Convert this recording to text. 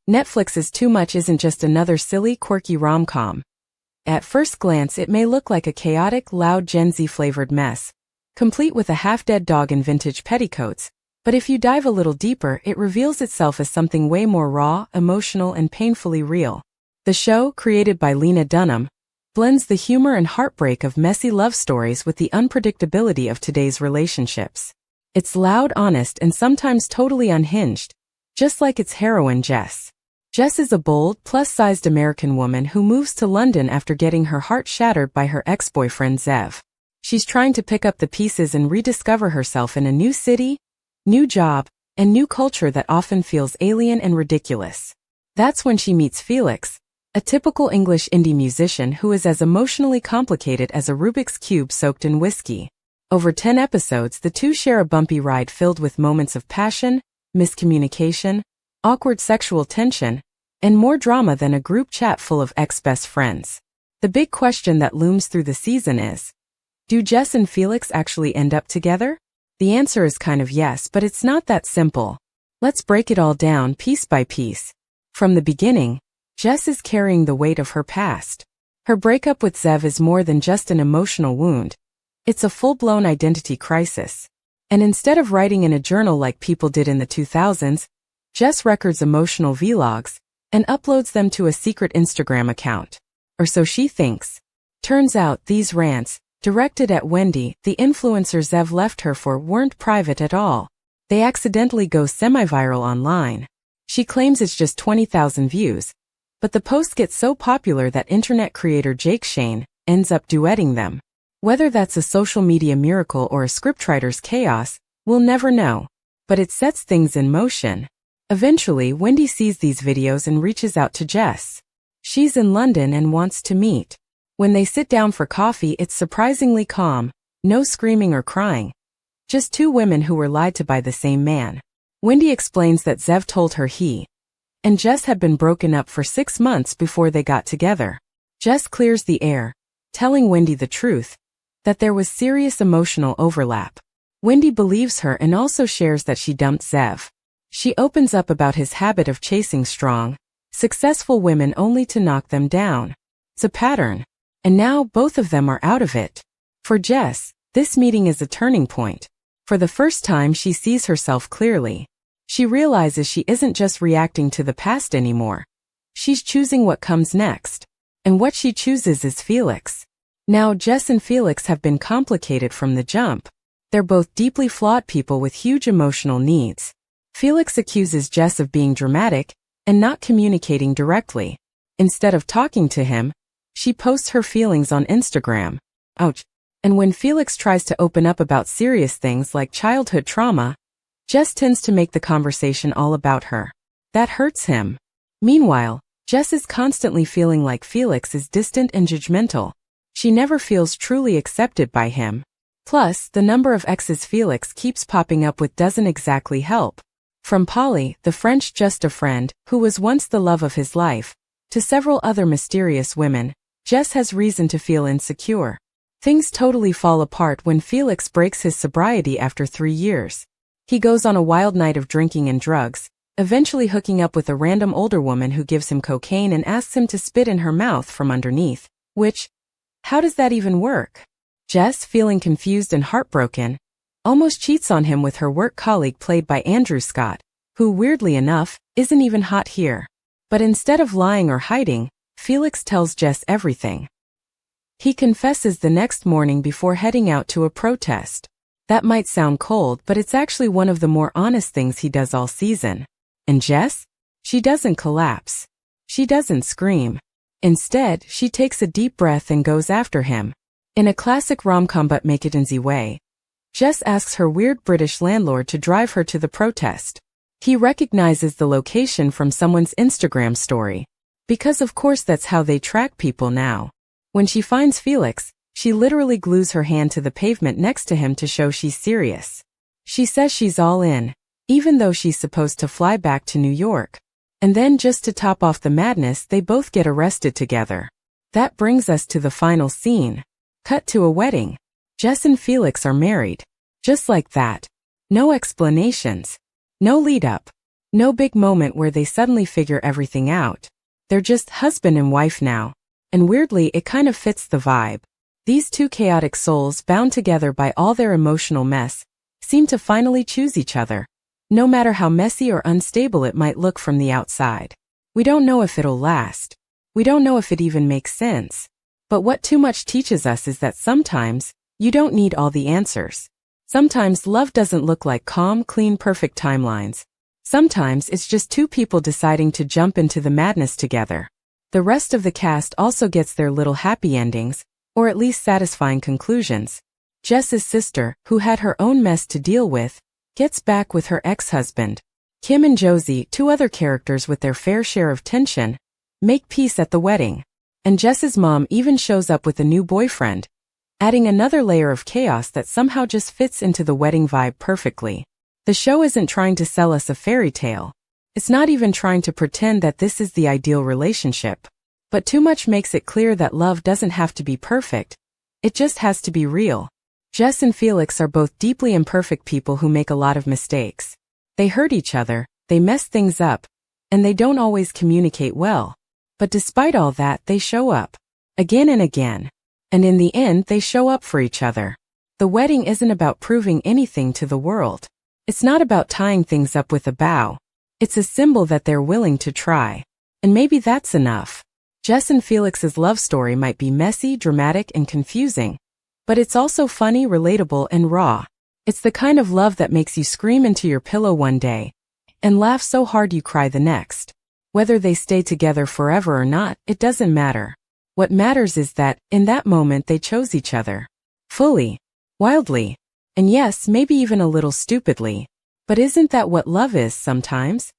Netflix's Too Much isn't just another silly, quirky rom-com. At first glance, it may look like a chaotic, loud Gen Z-flavored mess, complete with a half-dead dog in vintage petticoats, but if you dive a little deeper, it reveals itself as something way more raw, emotional, and painfully real. The show, created by Lena Dunham, blends the humor and heartbreak of messy love stories with the unpredictability of today's relationships. It's loud, honest, and sometimes totally unhinged, just like its heroine Jess. Jess is a bold, plus-sized American woman who moves to London after getting her heart shattered by her ex-boyfriend Zev. She's trying to pick up the pieces and rediscover herself in a new city, new job, and new culture that often feels alien and ridiculous. That's when she meets Felix, a typical English indie musician who is as emotionally complicated as a Rubik's Cube soaked in whiskey. Over 10 episodes, the two share a bumpy ride filled with moments of passion, miscommunication, awkward sexual tension, and more drama than a group chat full of ex-best friends. The big question that looms through the season is, do Jess and Felix actually end up together? The answer is kind of yes, but it's not that simple. Let's break it all down piece by piece. From the beginning, Jess is carrying the weight of her past. Her breakup with Zev is more than just an emotional wound. It's a full-blown identity crisis. And instead of writing in a journal like people did in the 2000s, Jess records emotional vlogs and uploads them to a secret Instagram account. Or so she thinks. Turns out these rants, directed at Wendy, the influencer Zev left her for, weren't private at all. They accidentally go semi-viral online. She claims it's just 20,000 views, but the post gets so popular that internet creator Jake Shane ends up duetting them. Whether that's a social media miracle or a scriptwriter's chaos, we'll never know. But it sets things in motion. Eventually, Wendy sees these videos and reaches out to Jess. She's in London and wants to meet. When they sit down for coffee, it's surprisingly calm, no screaming or crying. Just two women who were lied to by the same man. Wendy explains that Zev told her he and Jess had been broken up for 6 months before they got together. Jess clears the air, telling Wendy the truth, that there was serious emotional overlap. Wendy believes her and also shares that she dumped Zev. She opens up about his habit of chasing strong, successful women only to knock them down. It's a pattern. And now both of them are out of it. For Jess, this meeting is a turning point. For the first time, she sees herself clearly. She realizes she isn't just reacting to the past anymore. She's choosing what comes next. And what she chooses is Felix. Now, Jess and Felix have been complicated from the jump. They're both deeply flawed people with huge emotional needs. Felix accuses Jess of being dramatic and not communicating directly. Instead of talking to him, she posts her feelings on Instagram. Ouch. And when Felix tries to open up about serious things like childhood trauma, Jess tends to make the conversation all about her. That hurts him. Meanwhile, Jess is constantly feeling like Felix is distant and judgmental. She never feels truly accepted by him. Plus, the number of exes Felix keeps popping up with doesn't exactly help. From Polly, the French just a friend, who was once the love of his life, to several other mysterious women, Jess has reason to feel insecure. Things totally fall apart when Felix breaks his sobriety after 3 years. He goes on a wild night of drinking and drugs, eventually hooking up with a random older woman who gives him cocaine and asks him to spit in her mouth from underneath, which, how does that even work? Jess, feeling confused and heartbroken, almost cheats on him with her work colleague played by Andrew Scott, who, weirdly enough, isn't even hot here. But instead of lying or hiding, Felix tells Jess everything. He confesses the next morning before heading out to a protest. That might sound cold, but it's actually one of the more honest things he does all season. And Jess? She doesn't collapse. She doesn't scream. Instead, she takes a deep breath and goes after him. In a classic rom-com but make it easy way, Jess asks her weird British landlord to drive her to the protest. He recognizes the location from someone's Instagram story. Because of course that's how they track people now. When she finds Felix, she literally glues her hand to the pavement next to him to show she's serious. She says she's all in, even though she's supposed to fly back to New York. And then just to top off the madness, they both get arrested together. That brings us to the final scene. Cut to a wedding. Jess and Felix are married. Just like that. No explanations. No lead up. No big moment where they suddenly figure everything out. They're just husband and wife now. And weirdly, it kind of fits the vibe. These two chaotic souls, bound together by all their emotional mess, seem to finally choose each other, no matter how messy or unstable it might look from the outside. We don't know if it'll last. We don't know if it even makes sense. But what too much teaches us is that sometimes, you don't need all the answers. Sometimes love doesn't look like calm, clean, perfect timelines. Sometimes it's just two people deciding to jump into the madness together. The rest of the cast also gets their little happy endings, or at least satisfying conclusions. Jess's sister, who had her own mess to deal with, gets back with her ex-husband. Kim and Josie, two other characters with their fair share of tension, make peace at the wedding. And Jess's mom even shows up with a new boyfriend, adding another layer of chaos that somehow just fits into the wedding vibe perfectly. The show isn't trying to sell us a fairy tale. It's not even trying to pretend that this is the ideal relationship. But too much makes it clear that love doesn't have to be perfect. It just has to be real. Jess and Felix are both deeply imperfect people who make a lot of mistakes. They hurt each other, they mess things up, and they don't always communicate well. But despite all that, they show up. Again and again. And in the end, they show up for each other. The wedding isn't about proving anything to the world. It's not about tying things up with a bow. It's a symbol that they're willing to try. And maybe that's enough. Jess and Felix's love story might be messy, dramatic, and confusing. But it's also funny, relatable, and raw. It's the kind of love that makes you scream into your pillow one day and laugh so hard you cry the next. Whether they stay together forever or not, it doesn't matter. What matters is that, in that moment, they chose each other. Fully. Wildly. And yes, maybe even a little stupidly. But isn't that what love is sometimes?